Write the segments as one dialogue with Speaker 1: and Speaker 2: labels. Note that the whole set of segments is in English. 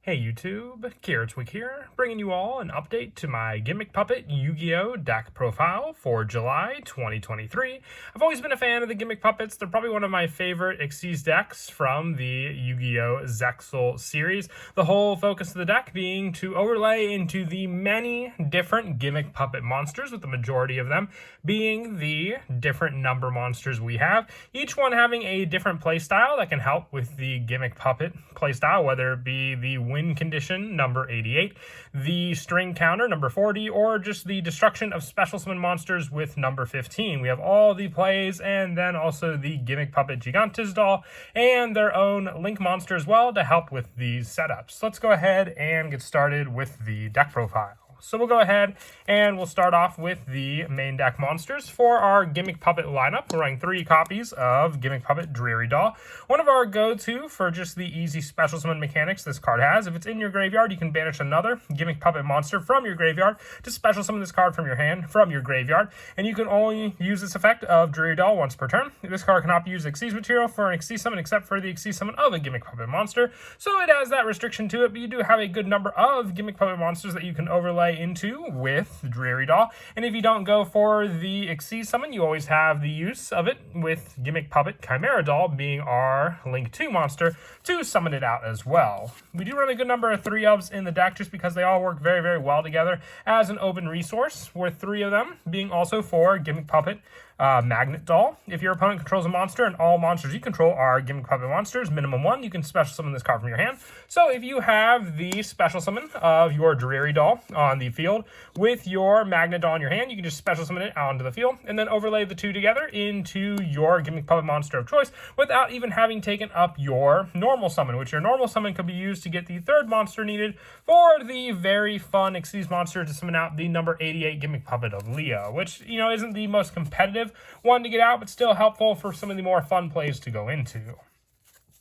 Speaker 1: Hey YouTube, Carrotswick here, bringing you all an update to my Gimmick Puppet Yu-Gi-Oh! Deck profile for July 2023. I've always been a fan of the Gimmick Puppets. They're probably one of my favorite Xyz decks from the Yu-Gi-Oh! Zexal series. The whole focus of the deck being to overlay into the many different Gimmick Puppet monsters, with the majority of them being the different number monsters we have, each one having a different playstyle that can help with the Gimmick Puppet playstyle, whether it be the win condition number 88, the string counter number 40, or just the destruction of special summon monsters with number 15. We have all the plays, and then also the Gimmick Puppet Gigantes doll and their own Link monster as well to help with these setups. Let's go ahead and get started with the deck profile. So we'll go ahead and we'll start off with the main deck monsters. For our Gimmick Puppet lineup, we're running 3 copies of Gimmick Puppet Dreary Doll. One of our go-to for just the easy special summon mechanics this card has. If it's in your graveyard, you can banish another Gimmick Puppet monster from your graveyard to special summon this card from your hand, from your graveyard. And you can only use this effect of Dreary Doll once per turn. This card cannot be used as Xyz material for an Xyz summon except for the Xyz summon of a Gimmick Puppet monster. So it has that restriction to it, but you do have a good number of Gimmick Puppet monsters that you can overlay into with Dreary Doll. And if you don't go for the Xyz summon, you always have the use of it with Gimmick Puppet Chimera Doll being our Link 2 monster to summon it out as well. We do run a good number of 3-ofs in the deck just because they all work very, very well together as an open resource, with 3 of them being also for Gimmick Puppet Magnet Doll. If your opponent controls a monster and all monsters you control are Gimmick Puppet monsters, minimum 1, you can special summon this card from your hand. So if you have the special summon of your Dreary Doll on the field with your Magnet Doll in your hand, you can just special summon it onto the field and then overlay the 2 together into your Gimmick Puppet monster of choice without even having taken up your normal summon, which your normal summon could be used to get the 3rd monster needed for the very fun Xyz monster to summon out the number 88 Gimmick Puppet of Leo, which, you know, isn't the most competitive one to get out, but still helpful for some of the more fun plays to go into.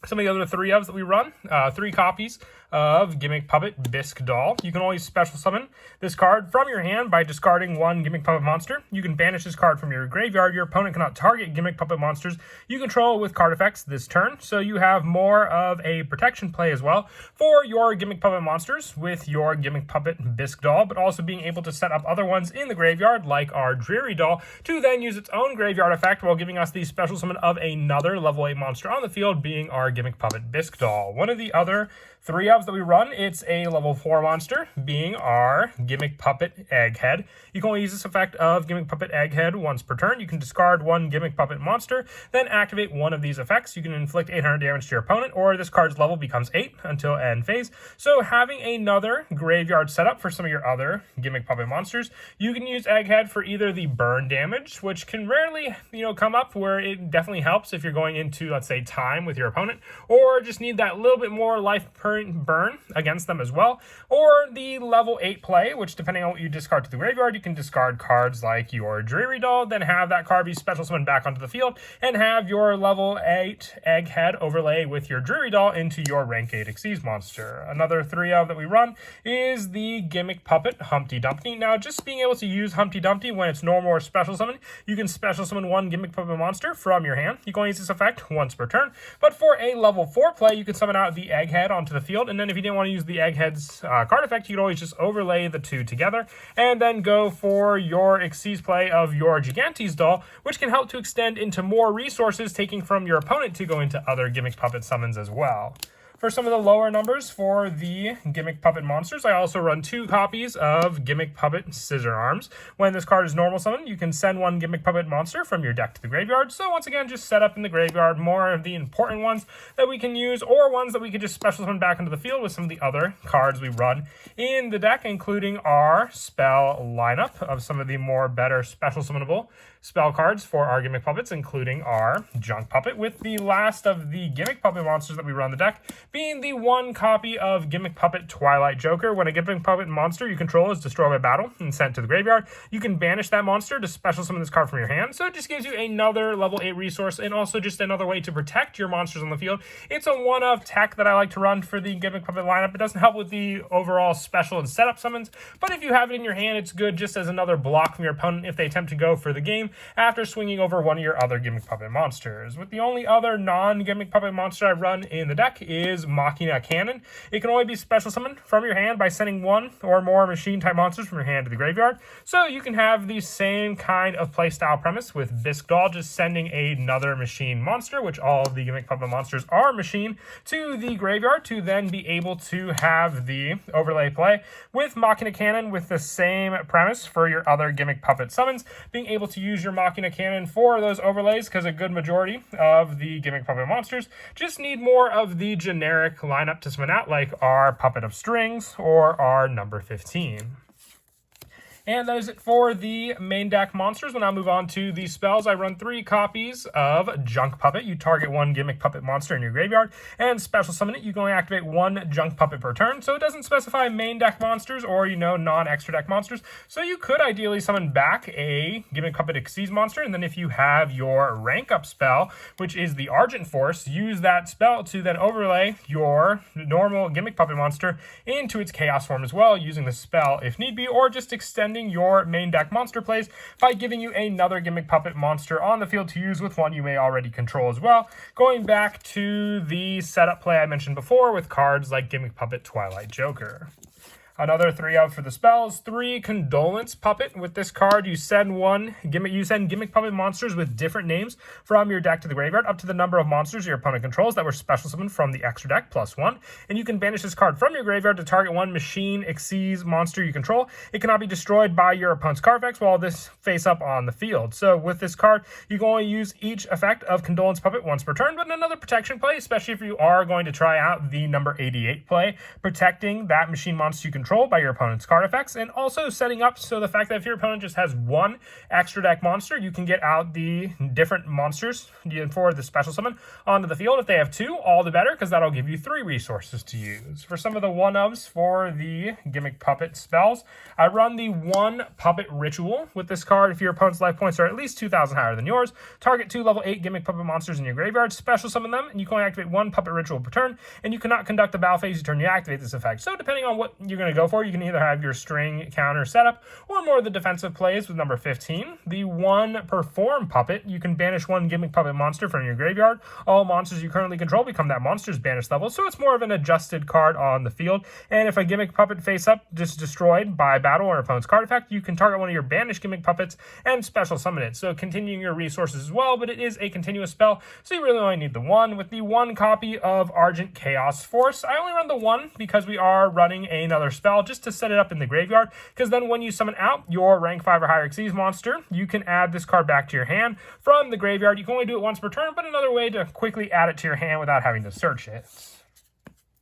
Speaker 1: Some of the other 3-ofs that we run, 3 copies of Gimmick Puppet Bisque Doll. You can always special summon this card from your hand by discarding 1 Gimmick Puppet monster. You can banish this card from your graveyard. Your opponent cannot target Gimmick Puppet monsters you control with card effects this turn, so you have more of a protection play as well for your Gimmick Puppet monsters with your Gimmick Puppet Bisque Doll, but also being able to set up other ones in the graveyard like our Dreary Doll to then use its own graveyard effect while giving us the special summon of another level 8 monster on the field being our Gimmick Puppet Bisque Doll. One of the other 3-ofs that we run, it's a level 4 monster being our Gimmick Puppet Egghead. You can only use this effect of Gimmick Puppet Egghead once per turn. You can discard 1 Gimmick Puppet monster, then activate one of these effects. You can inflict 800 damage to your opponent, or this card's level becomes 8 until end phase. So having another graveyard setup for some of your other Gimmick Puppet monsters, you can use Egghead for either the burn damage, which can rarely, come up, where it definitely helps if you're going into, let's say, time with your opponent, or just need that little bit more life per burn against them as well, or the level 8 play, which depending on what you discard to the graveyard, you can discard cards like your Dreary Doll, then have that card be special summoned back onto the field, and have your level 8 Egghead overlay with your Dreary Doll into your rank 8 Xyz monster. Another 3-of that we run is the Gimmick Puppet Humpty Dumpty. Now, just being able to use Humpty Dumpty when it's normal or special summon, you can special summon 1 Gimmick Puppet monster from your hand. You can only use this effect once per turn, but for a level 4 play, you can summon out the Egghead onto the field, and then if you didn't want to use the Egghead's card effect, you could always just overlay the 2 together, and then go for your Xyz play of your Gigantes doll, which can help to extend into more resources, taking from your opponent to go into other Gimmick Puppet summons as well. For some of the lower numbers for the Gimmick Puppet monsters, I also run 2 copies of Gimmick Puppet Scissor Arms. When this card is normal summon, you can send 1 Gimmick Puppet monster from your deck to the graveyard. So once again, just set up in the graveyard more of the important ones that we can use, or ones that we could just special summon back into the field with some of the other cards we run in the deck, including our spell lineup of some of the more better special summonable spell cards for our Gimmick Puppets, including our Junk Puppet, with the last of the Gimmick Puppet monsters that we run the deck being the 1 copy of Gimmick Puppet Twilight Joker. When a Gimmick Puppet monster you control is destroyed by battle and sent to the graveyard, you can banish that monster to special summon this card from your hand. So it just gives you another level 8 resource, and also just another way to protect your monsters on the field. It's a one-of tech that I like to run for the Gimmick Puppet lineup. It doesn't help with the overall special and setup summons, but if you have it in your hand, it's good just as another block from your opponent if they attempt to go for the game after swinging over one of your other Gimmick Puppet monsters. With the only other non-Gimmick Puppet monster I run in the deck is is Machina Cannon. It can only be special summoned from your hand by sending one or more machine-type monsters from your hand to the graveyard. So you can have the same kind of playstyle premise with Bisque Doll, just sending another machine monster, which all of the Gimmick Puppet monsters are machine, to the graveyard to then be able to have the overlay play with Machina Cannon with the same premise for your other Gimmick Puppet summons, being able to use your Machina Cannon for those overlays, because a good majority of the Gimmick Puppet monsters just need more of the generic lineup to summon out, like our Puppet of Strings or our number 15. And that is it for the main deck monsters. We'll now move on to the spells. I run 3 copies of Junk Puppet. You target 1 Gimmick Puppet monster in your graveyard and special summon it. You can only activate 1 Junk Puppet per turn, so it doesn't specify main deck monsters or, non-extra deck monsters. So you could ideally summon back a Gimmick Puppet Exceeds monster, and then if you have your rank up spell, which is the Argent Force, use that spell to then overlay your normal Gimmick Puppet monster into its Chaos form as well, using the spell if need be, or just extending your main deck monster plays by giving you another Gimmick Puppet monster on the field to use with one you may already control as well. Going back to the setup play I mentioned before with cards like Gimmick Puppet Twilight Joker. Another 3 out for the spells. 3 Condolence Puppet. With this card, you send Gimmick Puppet monsters with different names from your deck to the graveyard, up to the number of monsters your opponent controls that were special summoned from the extra deck, +1. And you can banish this card from your graveyard to target 1 machine Exceeds monster you control. It cannot be destroyed by your opponent's card effects while this face up on the field. So with this card, you can only use each effect of Condolence Puppet once per turn, but another protection play, especially if you are going to try out the number 88 play, protecting that machine monster you control by your opponent's card effects, and also setting up so the fact that if your opponent just has 1 extra deck monster, you can get out the different monsters for the special summon onto the field. If they have 2, all the better, because that'll give you 3 resources to use. For some of the 1-ofs for the Gimmick Puppet spells, I run the 1 Puppet Ritual. With this card, if your opponent's life points are at least 2,000 higher than yours, target 2 level 8 Gimmick Puppet monsters in your graveyard, special summon them, and you can only activate 1 Puppet Ritual per turn, and you cannot conduct the battle phase each turn you activate this effect. So depending on what you're going to go for, you can either have your string counter setup or more of the defensive plays with number 15. The 1 Perform Puppet. You can banish 1 Gimmick Puppet monster from your graveyard. All monsters you currently control become that monster's banished level, so it's more of an adjusted card on the field. And if a Gimmick Puppet face up is destroyed by battle or opponent's card effect, you can target one of your banished Gimmick Puppets and special summon it. So continuing your resources as well, but it is a continuous spell, so you really only need the 1. With the 1 copy of Argent Chaos Force, I only run the 1 because we are running another spell just to set it up in the graveyard, because then when you summon out your rank 5 or higher Exceeds monster, you can add this card back to your hand from the graveyard. You can only do it once per turn, but another way to quickly add it to your hand without having to search it.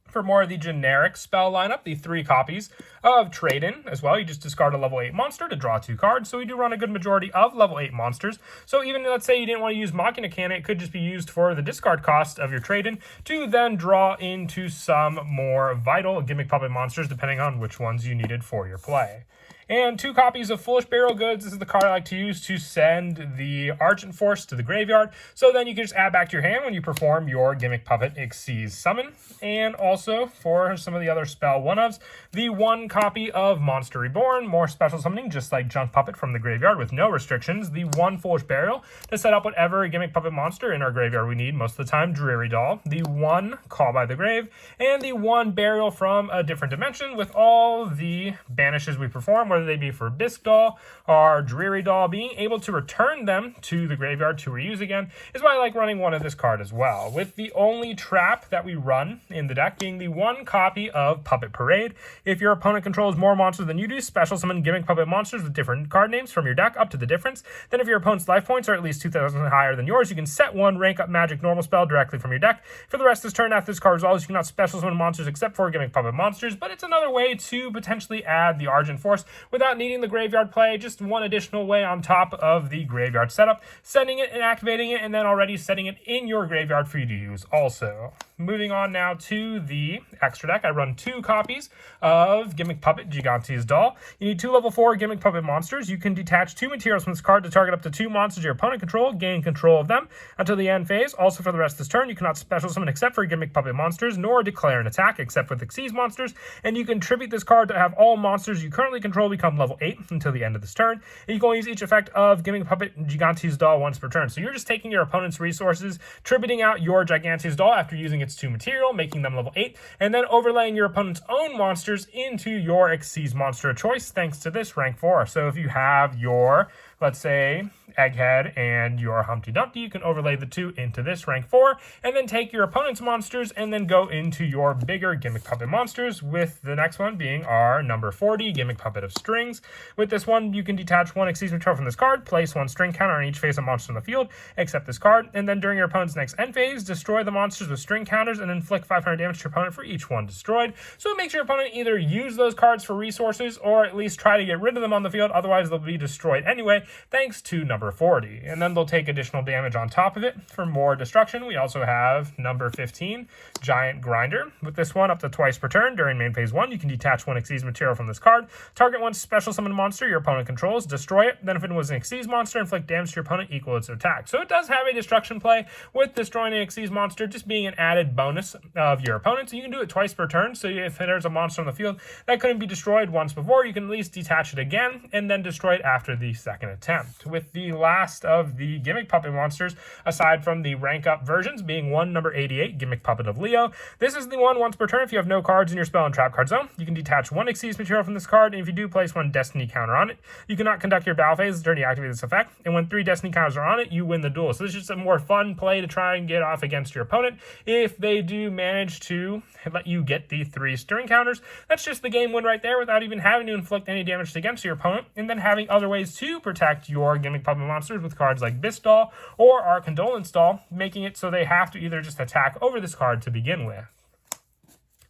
Speaker 1: For more of the generic spell lineup, the 3 copies of Trade-In as well. You just discard a level 8 monster to draw 2 cards, so we do run a good majority of level 8 monsters. So even, let's say you didn't want to use Machina Cannon, it could just be used for the discard cost of your Trade-In to then draw into some more vital Gimmick Puppet monsters, depending on which ones you needed for your play. And 2 copies of Foolish Burial Goods. This is the card I like to use to send the Argent Force to the graveyard. So then you can just add back to your hand when you perform your Gimmick Puppet Exceeds summon. And also, for some of the other spell 1-ofs, the 1 copy of Monster Reborn. More special summoning, just like Junk Puppet from the graveyard with no restrictions. The 1 Foolish Burial to set up whatever Gimmick Puppet monster in our graveyard we need, most of the time Dreary Doll. The 1 Call by the Grave. And the 1 Burial from a Different Dimension, with all the banishes we perform, whether they be for Bisque Doll or Dreary Doll, being able to return them to the graveyard to reuse again is why I like running 1 of this card as well. With the only trap that we run in the deck being the 1 copy of Puppet Parade. If your opponent controls more monsters than you do, special summon Gimmick Puppet monsters with different card names from your deck up to the difference. Then if your opponent's life points are at least 2,000 higher than yours, you can set 1 rank up magic normal spell directly from your deck. For the rest of this turn, after this card resolves, you cannot special summon monsters except for Gimmick Puppet monsters, but it's another way to potentially add the Argent Force without needing the graveyard play, just 1 additional way on top of the graveyard setup, sending it and activating it, and then already setting it in your graveyard for you to use also. Moving on now to the extra deck, I run 2 copies of Gimmick Puppet Gigante's Doll. You need 2 level 4 Gimmick Puppet monsters. You can detach 2 materials from this card to target up to 2 monsters your opponent control, gain control of them until the end phase. Also for the rest of this turn, you cannot special summon except for Gimmick Puppet monsters, nor declare an attack except with Exceeds monsters, and you can tribute this card to have all monsters you currently control become level 8 until the end of this turn, and you can only use each effect of Gimmick Puppet Gigante's Doll once per turn. So you're just taking your opponent's resources, tributing out your Gigante's Doll after using its its 2 material, making them level 8, and then overlaying your opponent's own monsters into your Xyz monster of choice thanks to this rank 4. So if you have your, let's say, Egghead and your Humpty Dumpty, you can overlay the 2 into this rank 4, and then take your opponent's monsters and then go into your bigger Gimmick Puppet monsters, with the next one being our number 40, Gimmick Puppet of Strings. With this one, you can detach 1 Xyz material from this card, place 1 string counter on each face of monster in the field, except this card, and then during your opponent's next end phase, destroy the monsters with string counters and inflict 500 damage to your opponent for each one destroyed. So it makes your opponent either use those cards for resources or at least try to get rid of them on the field, otherwise they'll be destroyed anyway, thanks to number 40. And then they'll take additional damage on top of it for more destruction. We also have number 15, Giant Grinder. With this one, up to twice per turn during main phase 1, you can detach 1 Xyz material from this card, target 1 special summon monster your opponent controls, destroy it, then if it was an Xyz monster, inflict damage to your opponent equal its attack. So it does have a destruction play, with destroying an Xyz monster just being an added bonus of your opponent. So you can do it twice per turn, so if there's a monster on the field that couldn't be destroyed once before, you can at least detach it again and then destroy it after the second attempt. With the last of the Gimmick Puppet monsters, aside from the rank up versions, being one number 88, Gimmick Puppet of Leo. This is the one once per turn. If you have no cards in your spell and trap card zone, you can detach 1 Xyz material from this card, and if you do, place 1 Destiny counter on it. You cannot conduct your battle phase during you activate this effect, and when 3 Destiny counters are on it, you win the duel. So this is just a more fun play to try and get off against your opponent. If they do manage to let you get the 3 string counters, that's just the game win right there without even having to inflict any damage against your opponent, and then having other ways to protect your Gimmick Puppet monsters with cards like Bisdoll or our Condolence Doll, making it so they have to either just attack over this card to begin with.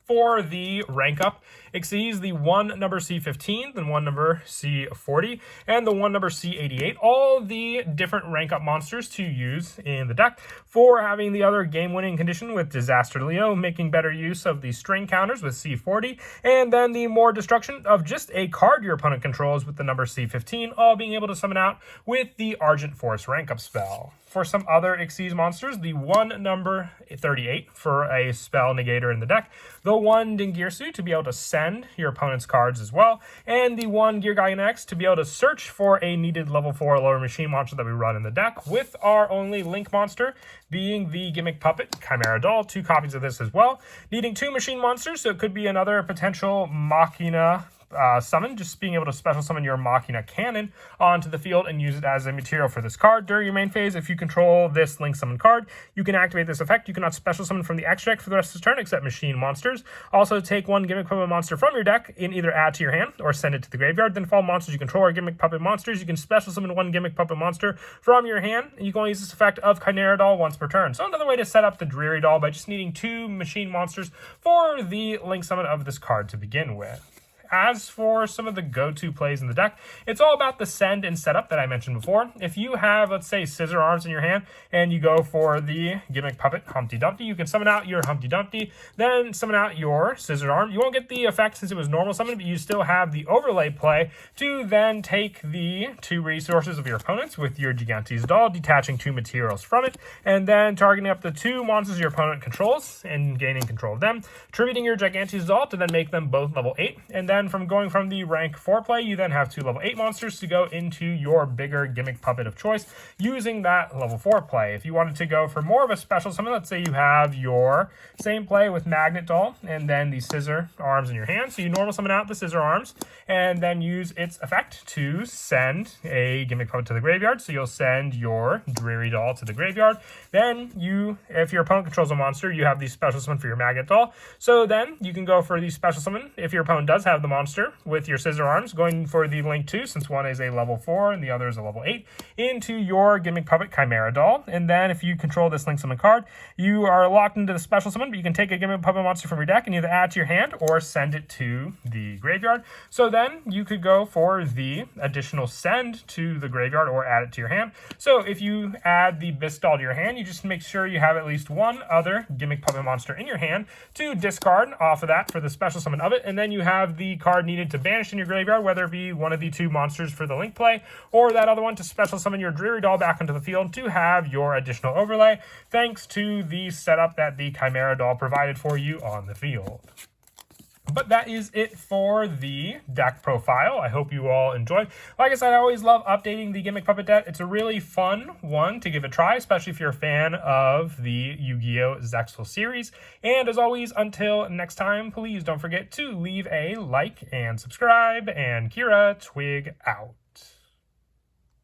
Speaker 1: For the rank up Xyz, the 1 number C15, then 1 number C40, and the 1 number C88, all the different rank up monsters to use in the deck. For having the other game winning condition with Disaster Leo, making better use of the string counters with C40, and then the more destruction of just a card your opponent controls with the number C15, all being able to summon out with the Argent Force rank up spell. For some other Xyz monsters, the 1 number 38 for a spell negator in the deck, the 1 Dingirsu to be able to send your opponent's cards as well, and the 1 Gear Guardian X to be able to search for a needed level 4 lower machine monster that we run in the deck, with our only link monster being the Gimmick Puppet Chimera Doll, 2 copies of this as well, needing 2 machine monsters, so it could be another potential Machina summon, just being able to special summon your Machina Cannon onto the field and use it as a material for this card. During your main phase, if you control this link summon card, you can activate this effect. You cannot special summon from the extra deck for the rest of the turn except machine monsters. Also, take 1 Gimmick Puppet monster from your deck and either add to your hand or send it to the graveyard. Then for all monsters you control are Gimmick Puppet monsters, you can special summon 1 Gimmick Puppet monster from your hand, and you can only use this effect of Chimera Doll once per turn. So another way to set up the Dreary Doll by just needing 2 machine monsters for the link summon of this card to begin with. As for some of the go-to plays in the deck, it's all about the send and setup that I mentioned before. If you have, let's say, Scissor Arms in your hand, and you go for the Gimmick Puppet Humpty Dumpty, you can summon out your Humpty Dumpty, then summon out your Scissor Arm. You won't get the effect since it was normal summon, but you still have the overlay play to then take the 2 resources of your opponents with your Gigante's Doll, detaching 2 materials from it, and then targeting up the 2 monsters your opponent controls and gaining control of them, tributing your Gigante's Doll to then make them both level 8, and then from going from the rank 4 play, you then have 2 level 8 monsters to go into your bigger Gimmick Puppet of choice using that level 4 play. If you wanted to go for more of a special summon, let's say you have your same play with Magnet Doll and then the Scissor Arms in your hand. So you normal summon out the Scissor Arms and then use its effect to send a Gimmick Puppet to the graveyard. So you'll send your Dreary Doll to the graveyard. Then if your opponent controls a monster, you have the special summon for your Magnet Doll. So then you can go for the special summon if your opponent does have the monster with your Scissor Arms, going for the link 2 since one is a level 4 and the other is a level 8, into your Gimmick Puppet Chimera Doll. And then if you control this link summon card, you are locked into the special summon, but you can take a Gimmick Puppet monster from your deck and either add to your hand or send it to the graveyard. So then you could go for the additional send to the graveyard or add it to your hand. So if you add the Bisdoll to your hand, you just make sure you have at least 1 other Gimmick Puppet monster in your hand to discard off of that for the special summon of it, and then you have the card needed to banish in your graveyard, whether it be one of the 2 monsters for the link play or that other one to special summon your Dreary Doll back into the field to have your additional overlay, thanks to the setup that the Chimera Doll provided for you on the field. But that is it for the deck profile. I hope you all enjoyed. Like I said, I always love updating the Gimmick Puppet deck. It's a really fun one to give a try, especially if you're a fan of the Yu-Gi-Oh! Zexal series. And as always, until next time, please don't forget to leave a like and subscribe. And Kira, Twig out.